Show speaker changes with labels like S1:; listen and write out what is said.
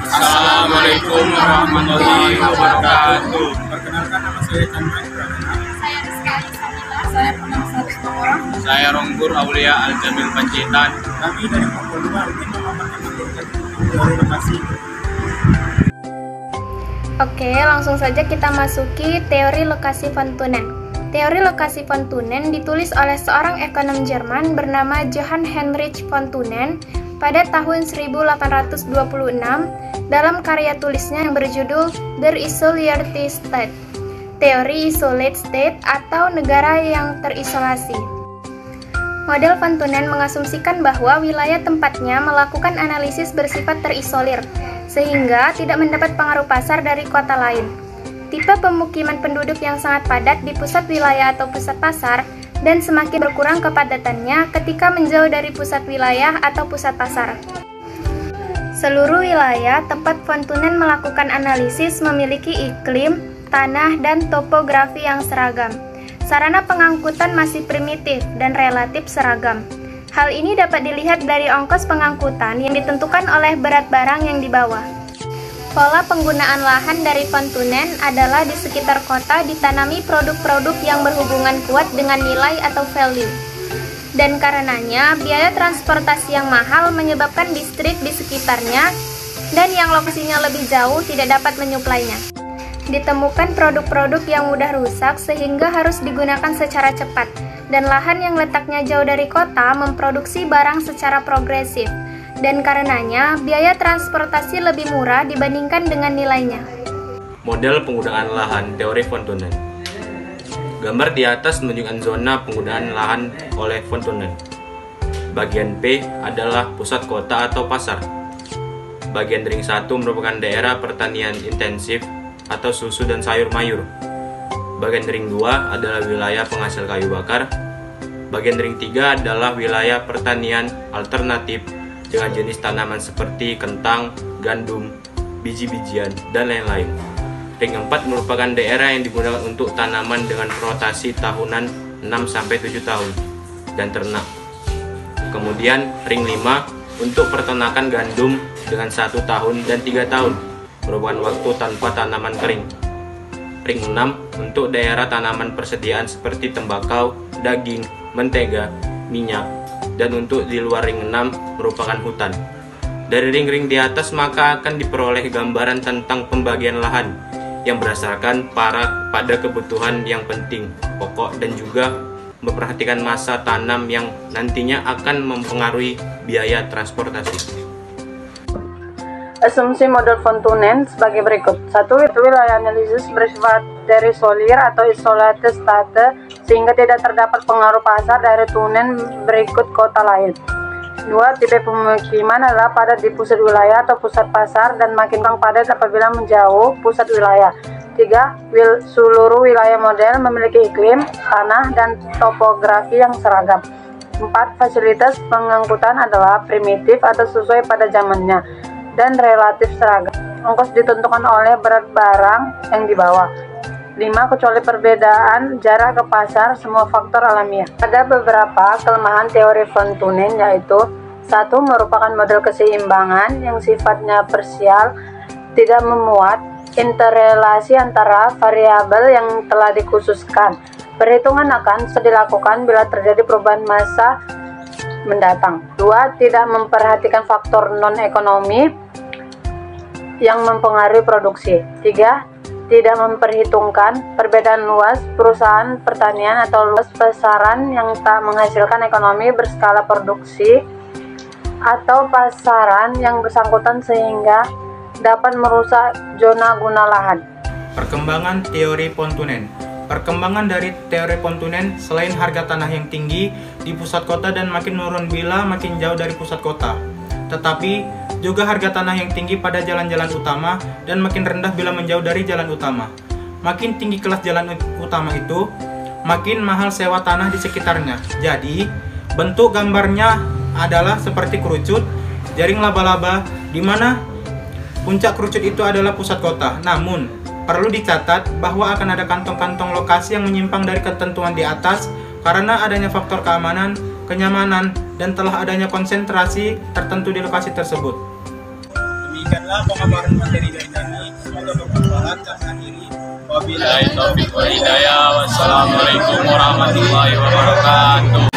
S1: Assalamualaikum warahmatullahi wabarakatuh.
S2: Perkenalkan, nama saya Chandra Pramana.
S3: Saya Rizky Alisabila. Saya Purnama Orang.
S1: Saya Ronggur Aulia Al-Jamil Panjaitan.
S2: Kami dari Pokok 2 ingin memaparkan teori lokasi.
S3: Oke, langsung saja kita masuki teori lokasi von Thunen. Teori lokasi von Thunen ditulis oleh seorang ekonom Jerman bernama Johann Heinrich von Thunen pada tahun 1826 dalam karya tulisnya yang berjudul Der Isolierte Staat, teori isolate state atau negara yang terisolasi. Model von Thunen mengasumsikan bahwa wilayah tempatnya melakukan analisis bersifat terisolir, sehingga tidak mendapat pengaruh pasar dari kota lain. Tipe pemukiman penduduk yang sangat padat di pusat wilayah atau pusat pasar, dan semakin berkurang kepadatannya ketika menjauh dari pusat wilayah atau pusat pasar. Seluruh wilayah tempat von Thunen melakukan analisis memiliki iklim, tanah, dan topografi yang seragam. Sarana pengangkutan masih primitif dan relatif seragam. Hal ini dapat dilihat dari ongkos pengangkutan yang ditentukan oleh berat barang yang dibawa. Pola penggunaan lahan dari von Thunen adalah di sekitar kota ditanami produk-produk yang berhubungan kuat dengan nilai atau value. Dan karenanya, biaya transportasi yang mahal menyebabkan distrik di sekitarnya dan yang lokasinya lebih jauh tidak dapat menyuplainya. Ditemukan produk-produk yang mudah rusak sehingga harus digunakan secara cepat, dan lahan yang letaknya jauh dari kota memproduksi barang secara progresif, dan karenanya biaya transportasi lebih murah dibandingkan dengan nilainya.
S1: Model penggunaan lahan teori von Thunen. Gambar di atas menunjukkan zona penggunaan lahan oleh von Thunen. Bagian P adalah pusat kota atau pasar. Bagian ring 1 merupakan daerah pertanian intensif atau susu dan sayur mayur. Bagian ring 2 adalah wilayah penghasil kayu bakar. Bagian ring 3 adalah wilayah pertanian alternatif dengan jenis tanaman seperti kentang, gandum, biji-bijian, dan lain-lain. Ring 4 merupakan daerah yang digunakan untuk tanaman dengan rotasi tahunan 6-7 tahun dan ternak. Kemudian ring 5 untuk peternakan gandum dengan 1 tahun dan 3 tahun, merupakan waktu tanpa tanaman kering. Ring 6 untuk daerah tanaman persediaan seperti tembakau, daging, mentega, minyak, dan untuk di luar ring 6 merupakan hutan. Dari ring-ring di atas maka akan diperoleh gambaran tentang pembagian lahan yang berdasarkan pada kebutuhan yang penting, pokok, dan juga memperhatikan masa tanam yang nantinya akan mempengaruhi biaya transportasi.
S4: Asumsi model von Thunen sebagai berikut. 1. Wilayah analisis bersifat terisolir atau isolate state sehingga tidak terdapat pengaruh pasar dari Thunen berikut kota lain. 2. Tipe pemukiman adalah padat di pusat wilayah atau pusat pasar dan makin padat apabila menjauh pusat wilayah. 3. Seluruh wilayah model memiliki iklim, tanah, dan topografi yang seragam. 4. Fasilitas pengangkutan adalah primitif atau sesuai pada zamannya dan relatif seragam. Ongkos ditentukan oleh berat barang yang dibawa. 5. Kecuali perbedaan jarak ke pasar, semua faktor alamiah. Ada beberapa kelemahan teori von Thunen, yaitu 1. Merupakan model keseimbangan yang sifatnya parsial, tidak memuat interrelasi antara variabel yang telah dikhususkan. Perhitungan akan dilakukan bila terjadi perubahan massa mendatang. 2. Tidak memperhatikan faktor non-ekonomi yang mempengaruhi produksi. 3. Tidak memperhitungkan perbedaan luas perusahaan pertanian atau luas pasaran yang tak menghasilkan ekonomi berskala produksi atau pasaran yang bersangkutan sehingga dapat merusak zona guna lahan.
S2: Perkembangan teori von Thunen. Perkembangan dari teori von Thunen selain harga tanah yang tinggi di pusat kota dan makin menurun bila makin jauh dari pusat kota, tetapi juga harga tanah yang tinggi pada jalan-jalan utama dan makin rendah bila menjauh dari jalan utama. Makin tinggi kelas jalan utama itu, makin mahal sewa tanah di sekitarnya. Jadi, bentuk gambarnya adalah seperti kerucut, jaring laba-laba, di mana puncak kerucut itu adalah pusat kota. Namun, perlu dicatat bahwa akan ada kantong-kantong lokasi yang menyimpang dari ketentuan di atas karena adanya faktor keamanan, kenyamanan, dan telah adanya konsentrasi tertentu di lokasi tersebut. Demikianlah pemaparan materi dari kami. Semoga bermanfaat. Kami akhiri. Wabillahi taufiq wal hidayah. Wassalamualaikum warahmatullahi wabarakatuh.